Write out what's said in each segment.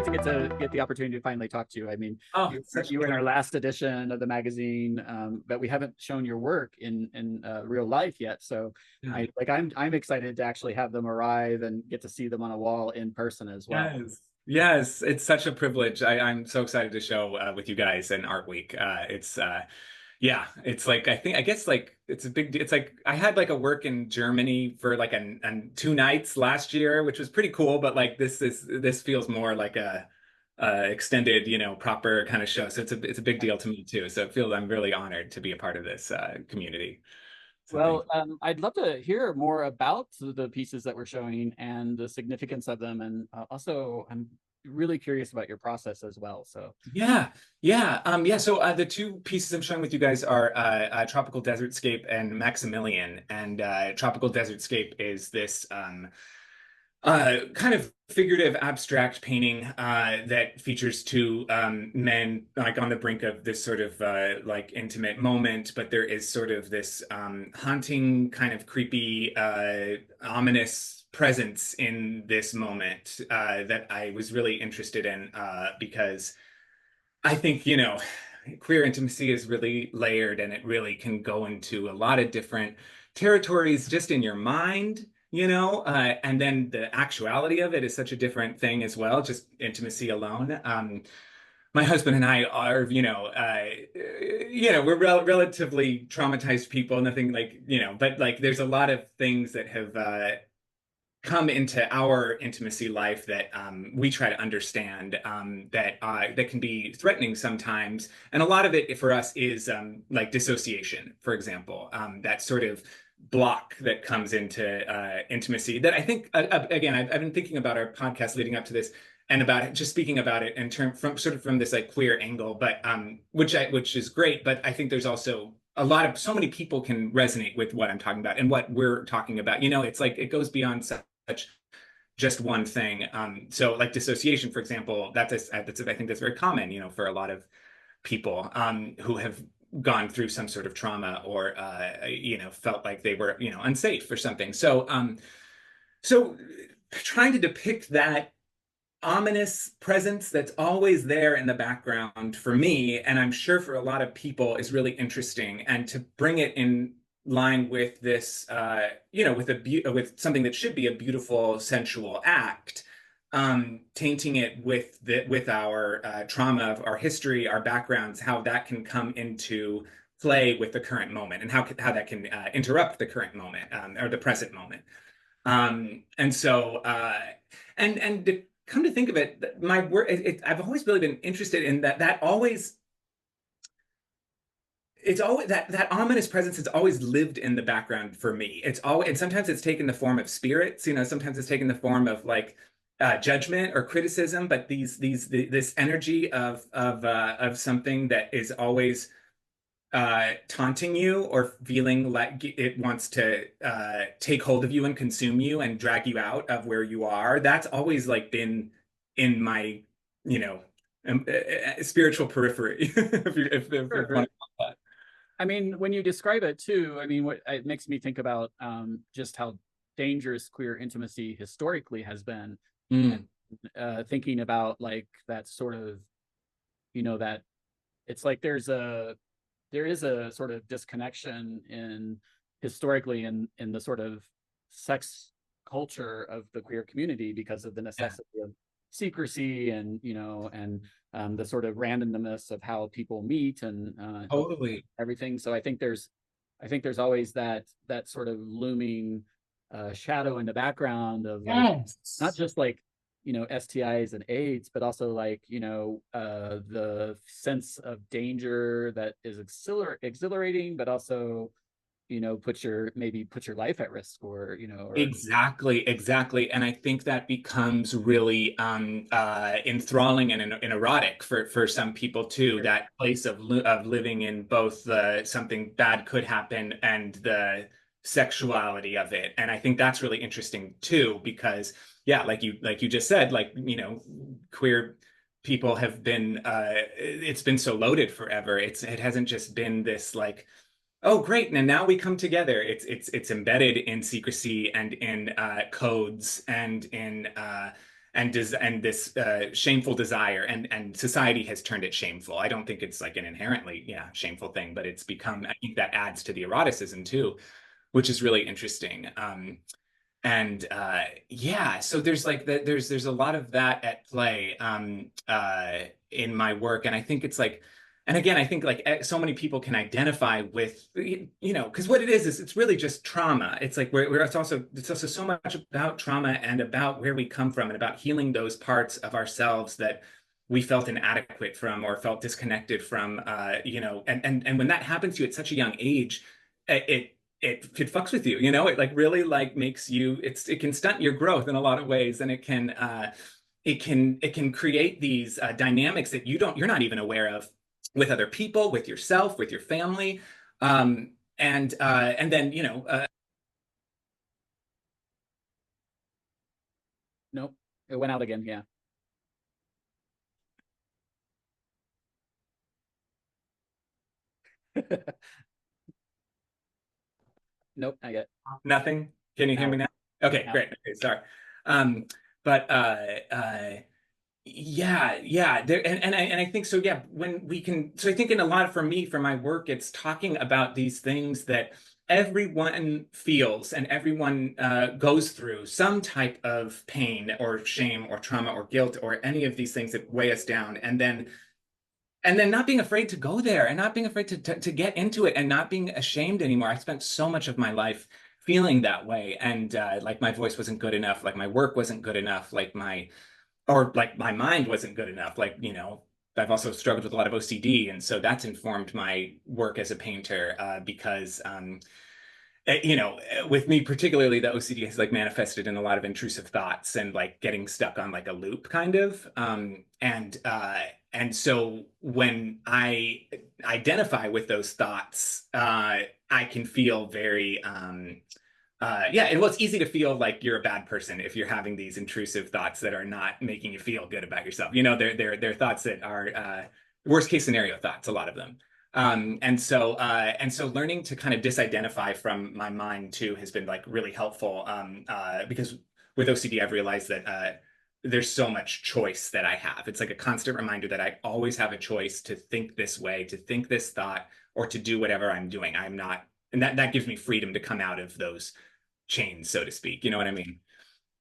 great to get the opportunity to finally talk to you. I mean, Oh, you were in our last edition of the magazine, but we haven't shown your work in real life yet. So yeah. I'm excited to actually have them arrive and get to see them on a wall in person as well. Yes. Yes, it's such a privilege. I'm so excited to show with you guys in Art Week. Yeah, it's like I guess like it's a big. It's like I had like a work in Germany for like an 2 nights last year, which was pretty cool. But like this feels more like a extended, proper kind of show. So it's a big deal to me too. So I'm really honored to be a part of this community. So thank Well, I'd love to hear more about the pieces that we're showing and the significance of them, and also I'm really curious about your process as well. So. Yeah, yeah. So the two pieces I'm showing with you guys are Tropical Desertscape and Maximilian. And Tropical Desertscape is this kind of figurative abstract painting that features two men like on the brink of this sort of like intimate moment, but there is sort of this haunting, kind of creepy, ominous presence in this moment that I was really interested in because I think, queer intimacy is really layered and it really can go into a lot of different territories just in your mind, and then the actuality of it is such a different thing as well, just intimacy alone. My husband and I are, we're relatively traumatized people, nothing like, but like there's a lot of things that have come into our intimacy life that we try to understand that can be threatening sometimes, and a lot of it for us is like dissociation, for example, that sort of block that comes into intimacy. That I think again, I've been thinking about our podcast leading up to this, and about it, just speaking about it in term from sort of from this like queer angle, but which is great, but I think there's also so many people can resonate with what I'm talking about and what we're talking about. It's like it goes beyond such just one thing. So like dissociation, for example, I think that's very common, for a lot of people who have gone through some sort of trauma or felt like they were, unsafe or something. So trying to depict that ominous presence that's always there in the background for me, and I'm sure for a lot of people, is really interesting. And to bring it in line with this, with something that should be a beautiful, sensual act, tainting it with our trauma, our history, our backgrounds, how that can come into play with the current moment, and how that can interrupt the current moment or the present moment. And so, and to come to think of it, my work, I've always really been interested in that always, it's always that ominous presence has always lived in the background for me. It's always, and sometimes it's taken the form of spirits, sometimes it's taken the form of like judgment or criticism, but this energy of something that is always taunting you or feeling like it wants to take hold of you and consume you and drag you out of where you are. That's always like been in my, you know, spiritual periphery, if you Sure. want to call that. I mean, when you describe it too, I mean, what it makes me think about just how dangerous queer intimacy historically has been, and Mm. thinking about like that sort of, that it's like there is a sort of disconnection in historically in the sort of sex culture of the queer community because of the Yeah, necessity of secrecy and the sort of randomness of how people meet and totally. everything. So I think there's always that sort of looming shadow in the background of like not Yes. just like STIs and AIDS, but also like the sense of danger that is exhilarating, but also put your life at risk or Exactly, exactly. And I think that becomes really enthralling and erotic for some people too, that place of living in both the something bad could happen and the sexuality of it. And I think that's really interesting too, because yeah, like you just said, like, queer people have been it's been so loaded forever. It hasn't just been this like, oh, great. And now we come together. It's embedded in secrecy and in codes and in and this shameful desire, and society has turned it shameful. I don't think it's like an inherently, shameful thing, but it's become, I think that adds to the eroticism too, which is really interesting. And yeah, so there's like there's a lot of that at play in my work, and I think it's like, and again, I think like so many people can identify with, because what it is it's really just trauma. It's like it's also so much about trauma and about where we come from and about healing those parts of ourselves that we felt inadequate from or felt disconnected from, and when that happens to you at such a young age, it fucks with you, it like really like makes you, it can stunt your growth in a lot of ways, and it can create these dynamics that you're not even aware of with other people, with yourself, with your family, and then Nope, it went out again. Yeah. Nope, I get nothing. Can you hear me out. now? Okay, Out. great. Okay, sorry. Um, but yeah, there, and I think so. Yeah, when we can, so I think in a lot of, for me, for my work, it's talking about these things that everyone feels and everyone goes through some type of pain or shame or trauma or guilt or any of these things that weigh us down, and then not being afraid to go there and not being afraid to get into it and not being ashamed anymore. I spent so much of my life feeling that way, and like my voice wasn't good enough, like my work wasn't good enough, like my mind wasn't good enough. Like, I've also struggled with a lot of OCD. And so that's informed my work as a painter, because, with me particularly, the OCD has like manifested in a lot of intrusive thoughts and like getting stuck on like a loop kind of. And so when I identify with those thoughts, I can feel very, yeah, and well, it's easy to feel like you're a bad person if you're having these intrusive thoughts that are not making you feel good about yourself. They're thoughts that are worst case scenario thoughts, a lot of them. And so learning to kind of disidentify from my mind too has been like really helpful, because with OCD I've realized that there's so much choice that I have. It's like a constant reminder that I always have a choice to think this way, to think this thought, or to do whatever I'm doing. I'm not, and that gives me freedom to come out of those chains, so to speak. You know what I mean?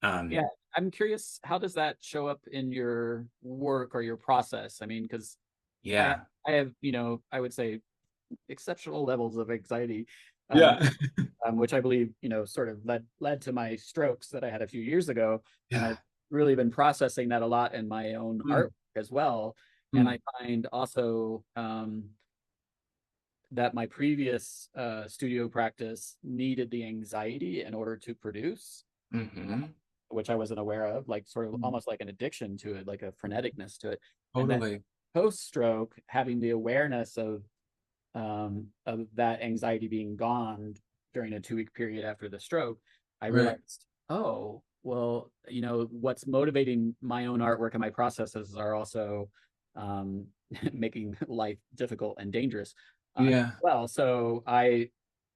Yeah, Um, I'm curious, how does that show up in your work or your process? I mean, because I yeah. I have, I would say exceptional levels of anxiety, um, Yeah. which I believe, sort of led to my strokes that I had a few years ago. And Yeah. I've really been processing that a lot in my own Mm, art as well. And mm, I find also that my previous studio practice needed the anxiety in order to produce, mhm, which I wasn't aware of, like sort of mm. almost like an addiction to it, like a freneticness to it. And then Totally. post stroke, having the awareness of that anxiety being gone during a 2 week period after the stroke, I Right. realized, oh, well, what's motivating my own artwork and my processes are also um, making life difficult and dangerous. Yeah. Well, so I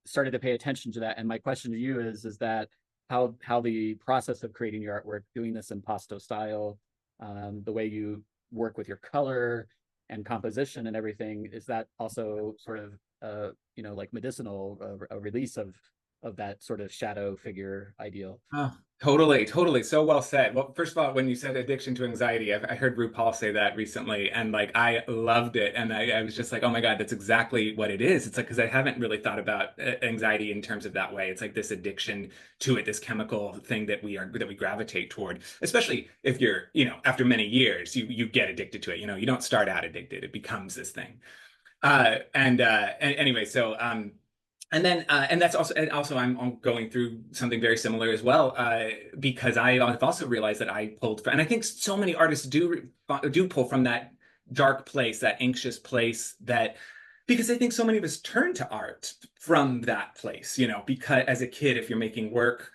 started to pay attention to that. And my question to you is that how the process of creating your artwork, doing this impasto style, the way you work with your color and composition and everything, is that also sort of like medicinal, a release of that sort of shadow figure ideal? Oh, totally, totally. So well said. Well, first of all, when you said addiction to anxiety, I heard RuPaul say that recently, and like I loved it. And I was just like, oh my God, that's exactly what it is. It's like, because I haven't really thought about anxiety in terms of that way. It's like this addiction to it, this chemical thing that we gravitate toward, especially if you're, after many years, you get addicted to it. You don't start out addicted, it becomes this thing. And anyway, so and that's also I'm going through something very similar as well, because I've also realized that I pulled from, and I think so many artists do pull from that dark place, that anxious place, that because I think so many of us turn to art from that place, because as a kid, if you're making work,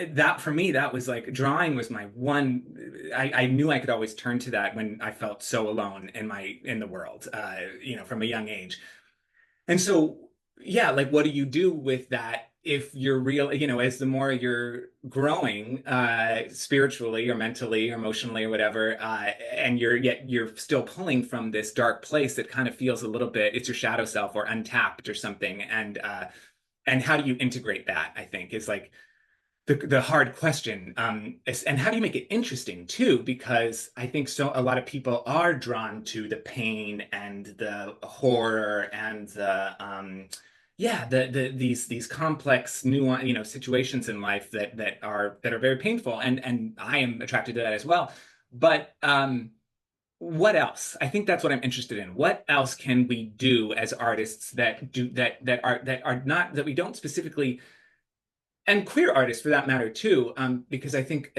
that for me, that was like drawing was my one. I knew I could always turn to that when I felt so alone in the world, from a young age. And so yeah, like what do you do with that if you're real, as the more you're growing spiritually or mentally or emotionally or whatever, and you're still pulling from this dark place that kind of feels a little bit, it's your shadow self or untapped or something. And how do you integrate that, I think, is like the hard question. And how do you make it interesting too? Because I think a lot of people are drawn to the pain and the horror and these complex nuance, situations in life that are very painful, and I am attracted to that as well. But what else? I think that's what I'm interested in. What else can we do as artists that are not, that we don't specifically, and queer artists for that matter too, because I think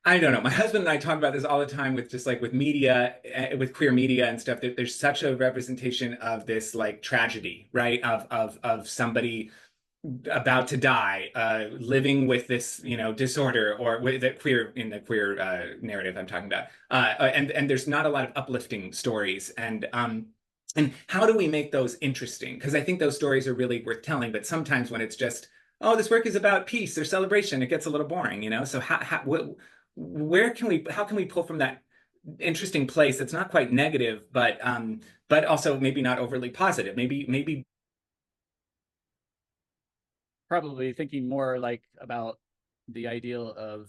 I don't know. My husband and I talk about this all the time with just like with media, with queer media and stuff, that there's such a representation of this like tragedy, right? Of somebody about to die, living with this, disorder, or with the queer, in the queer narrative I'm talking about. And there's not a lot of uplifting stories. And how do we make those interesting? Because I think those stories are really worth telling, but sometimes when it's just, oh, this work is about peace or celebration, it gets a little boring. So how can we pull from that interesting place that's not quite negative, but also maybe not overly positive? Maybe Probably thinking more like about the ideal of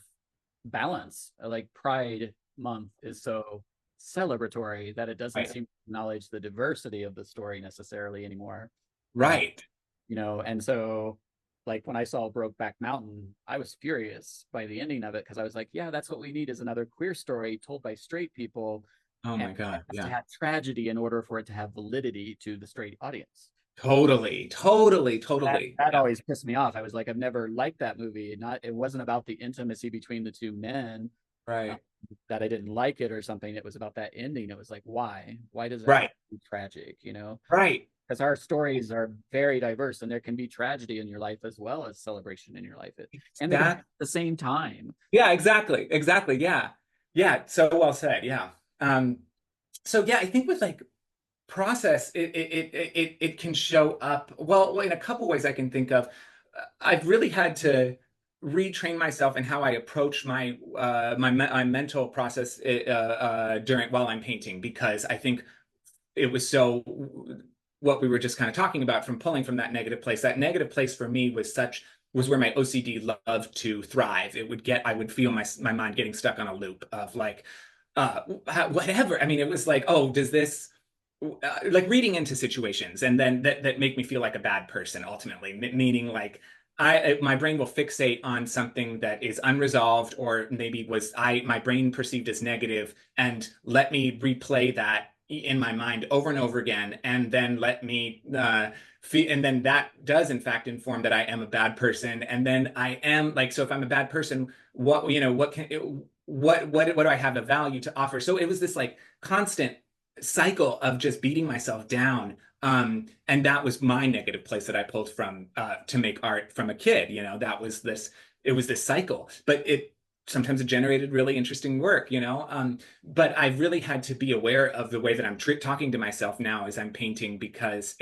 balance. Like Pride Month is so celebratory that it doesn't right, seem to acknowledge the diversity of the story necessarily anymore. Uh, right, and so like when I saw Brokeback Mountain, I was furious by the ending of it because I was like, yeah, that's what we need is another queer story told by straight people, oh and my it God, has to yeah. have tragedy in order for it to have validity to the straight audience. Totally, totally, that totally. that Yeah. always pissed me off. I was like, I've never liked that movie. It wasn't about the intimacy between the two men, uh, Right. that I didn't like it or something. It was about that ending. It was like, why? Why does it have Right. to be tragic? Right. Because our stories are very diverse, and there can be tragedy in your life as well as celebration in your life, and they can happen That, at the same time. yeah, exactly. Exactly. Yeah. Yeah. So well said. Yeah. Um, so yeah, I think with like process, it can show up well in a couple ways I can think of. I've really had to retrain myself in how I approach my mental process during while I'm painting, because I think it was so what we were just kind of talking about, from pulling from that negative place. That negative place for me was where my OCD loved to thrive. I would feel my mind getting stuck on a loop of like whatever. I mean, it was like, oh, does this like reading into situations, and then that make me feel like a bad person ultimately, meaning like my brain will fixate on something that is unresolved, or maybe my brain perceived as negative, and let me replay that in my mind over and over again, and then let me and then that does in fact inform that I am a bad person. And then I am like, so if I'm a bad person, what do I have of value to offer? So it was this like constant cycle of just beating myself down. And that was my negative place that I pulled from to make art from a kid. It was this cycle, but sometimes it generated really interesting work. But I really had to be aware of the way that I'm talking to myself now as I'm painting, because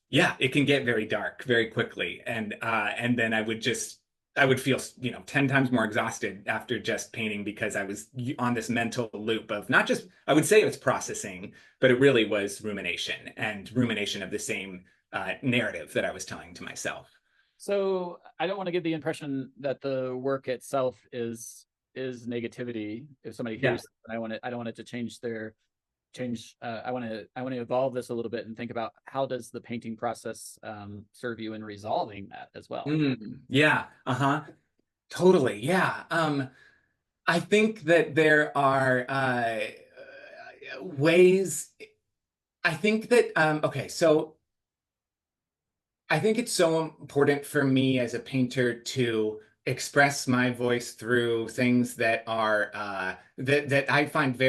yeah, it can get very dark very quickly. And then I would feel, 10 times more exhausted after just painting, because I was on this mental loop of not just, I would say it was processing, but it really was rumination of the same narrative that I was telling to myself. So I don't want to give the impression that the work itself is negativity. If somebody Yeah. hears it, I don't want it to change. I want to evolve this a little bit and think about how does the painting process serve you in resolving that as well. Yeah. Uh-huh. Totally. Yeah. I think that there are ways. I think that okay, so I think it's so important for me as a painter to express my voice through things that are that I find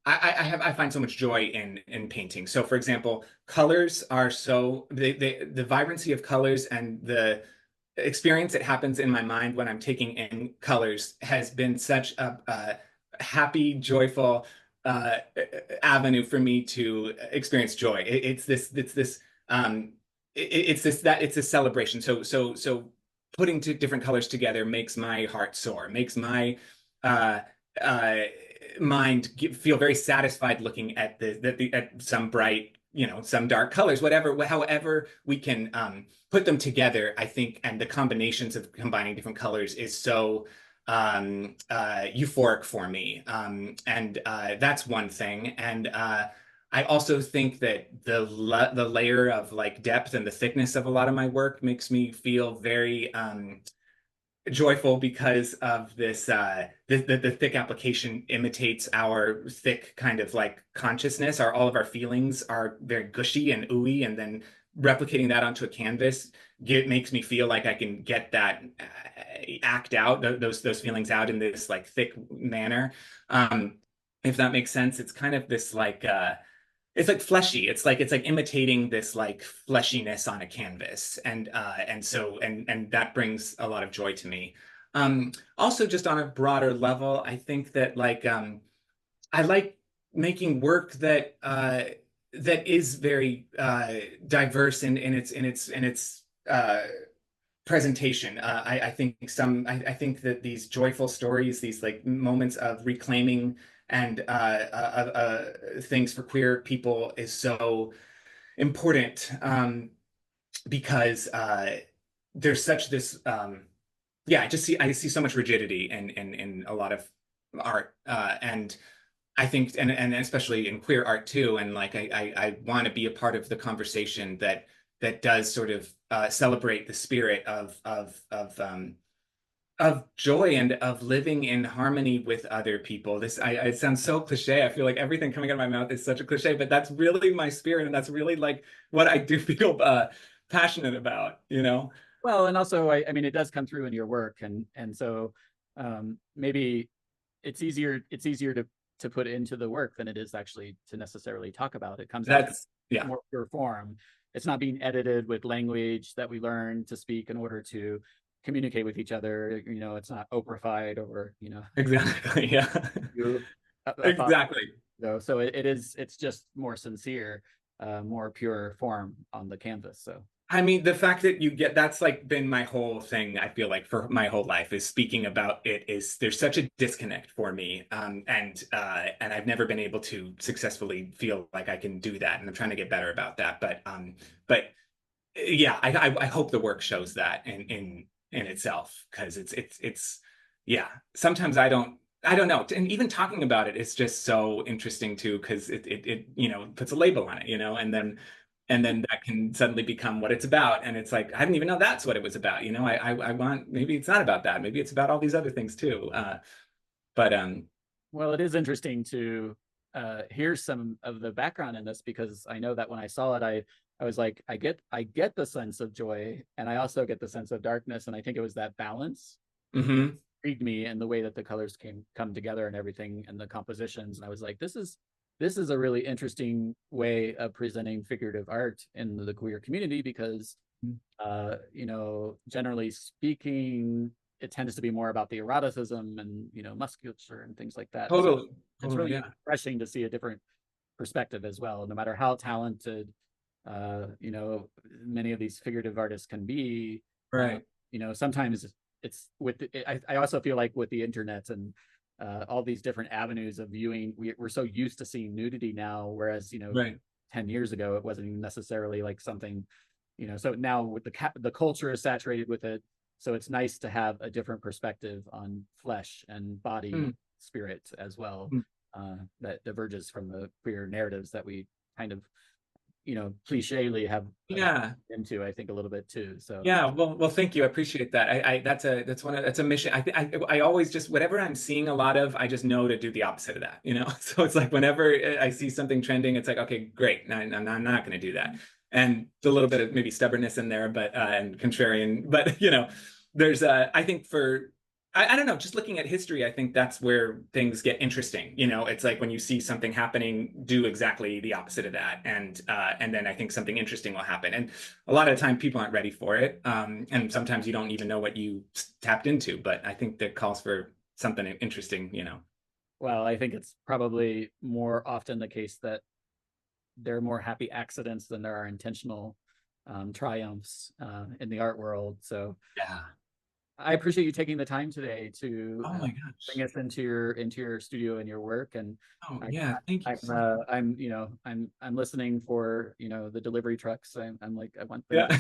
I find so much joy in painting. So for example, colors are so the vibrancy of colors and the experience that happens in my mind when I'm taking in colors has been such a happy, joyful avenue for me to experience joy. It's this it's a celebration. So putting two different colors together makes my heart soar, makes my uh, uh, mind feel very satisfied looking at at some bright, some dark colors, whatever, however we can put them together. I think, and the combinations of combining different colors is so euphoric for me. And that's one thing. And I also think that the layer of like depth and the thickness of a lot of my work makes me feel very joyful because of this the thick application imitates our thick kind of like consciousness. All of our feelings are very gushy and ooey, and then replicating that onto a canvas makes me feel like I can get that act out those feelings out in this like thick manner. If that makes sense. It's kind of this like it's like fleshy. It's like imitating this like fleshiness on a canvas, and that brings a lot of joy to me. Also, just on a broader level, I think that like I like making work that is very diverse in its presentation. I think that these joyful stories, these like moments of reclaiming and things for queer people is so important, because there's such this yeah, I see so much rigidity in a lot of art, and I think, and especially in queer art too, and like I want to be a part of the conversation that does sort of celebrate the spirit of joy and of living in harmony with other people. It sounds so cliche. I feel like everything coming out of my mouth is such a cliche, but that's really my spirit, and that's really like what I do feel passionate about, you know? Well, and also, I mean, it does come through in your work, and so maybe it's easier to put into the work than it is actually to necessarily talk about. It comes out in That's yeah, more pure form. It's not being edited with language that we learn to speak in order to communicate with each other. It's not Oprahfied or exactly. Yeah. you a thought. Exactly. So it's just more sincere, more pure form on the canvas. So I mean, the fact that you get that's like been my whole thing, I feel like for my whole life is speaking about it is there's such a disconnect for me. And I've never been able to successfully feel like I can do that. And I'm trying to get better about that. But yeah, I hope the work shows that in itself, because it's yeah. Sometimes I don't know. And even talking about it is just so interesting too, because it puts a label on it, and then that can suddenly become what it's about. And it's like, I didn't even know that's what it was about. I want, maybe it's not about that. Maybe it's about all these other things too. But well, it is interesting to hear some of the background in this, because I know that when I saw it, I was like, I get the sense of joy, and I also get the sense of darkness, and I think it was that balance mhm. intrigued me, and the way that the colors come together and everything, and the compositions. And I was like, this is a really interesting way of presenting figurative art in the queer community, because generally speaking, it tends to be more about the eroticism and musculature and things like that. So Totally, it's totally, really yeah. refreshing to see a different perspective as well, no matter how talented many of these figurative artists can be. uh, Right, Sometimes it's I also feel like with the internet and all these different avenues of viewing, we're so used to seeing nudity now, whereas right. 10 years ago it wasn't even necessarily like something. So now with the culture is saturated with it, so it's nice to have a different perspective on flesh and body, Mm, spirit as well, mm. that diverges from the queer narratives that we kind of clichely have Yeah. into, I think, a little bit too. So Yeah, well, thank you. I appreciate that. That's a mission. I always just whatever I'm seeing a lot of, I just know to do the opposite of that. So it's like whenever I see something trending, it's like, okay, great. No, I'm not going to do that. And a little bit of maybe stubbornness in there, but and contrarian. But there's I think I don't know, just looking at history, I think that's where things get interesting. It's like when you see something happening, do exactly the opposite of that, and then I think something interesting will happen. And a lot of the time people aren't ready for it, and sometimes you don't even know what you tapped into, but I think that calls for something interesting. well, I think it's probably more often the case that there are more happy accidents than there are intentional triumphs in the art world. So Yeah. I appreciate you taking the time today to Oh my gosh. bring us into your studio and your work. And Oh yeah, thank you I'm so much. I'm I'm listening for the delivery trucks. I'm like I want them Yeah.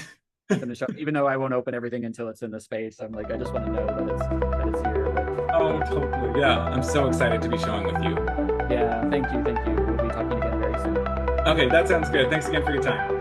to finish up, even though I won't open everything until it's in the space. I'm like I just want to know that it's here. Oh, totally. Yeah, I'm so excited to be showing with you. Yeah, thank you, thank you. We'll be talking again very soon. Okay, that sounds good. Thanks again for your time.